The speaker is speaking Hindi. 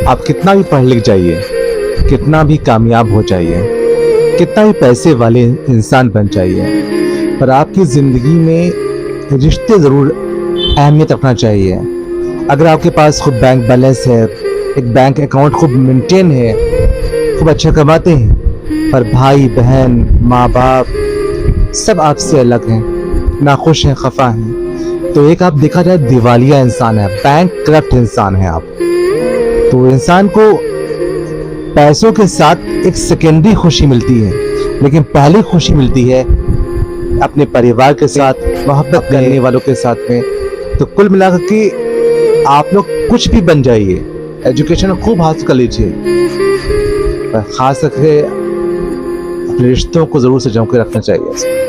आप कितना भी पढ़ लिख जाइए, कितना भी कामयाब हो जाइए, कितना भी पैसे वाले इंसान बन जाइए, पर आपकी ज़िंदगी में रिश्ते ज़रूर अहमियत रखना चाहिए। अगर आपके पास खूब बैंक बैलेंस है, एक बैंक अकाउंट खूब मेंटेन है, खूब अच्छा कमाते हैं, पर भाई बहन माँ बाप सब आपसे अलग हैं, नाखुश हैं, खफा हैं, तो एक आप देखा जाए दिवालिया इंसान है, बैंक करप्ट इंसान है आप। तो इंसान को पैसों के साथ एक सेकेंडरी खुशी मिलती है, लेकिन पहली खुशी मिलती है अपने परिवार के साथ, मोहब्बत करने वालों के साथ में। तो कुल मिलाकर के आप लोग कुछ भी बन जाइए, एजुकेशन खूब हासिल कर लीजिए, पर खास करके अपने रिश्तों को जरूर से जम के रखना चाहिए।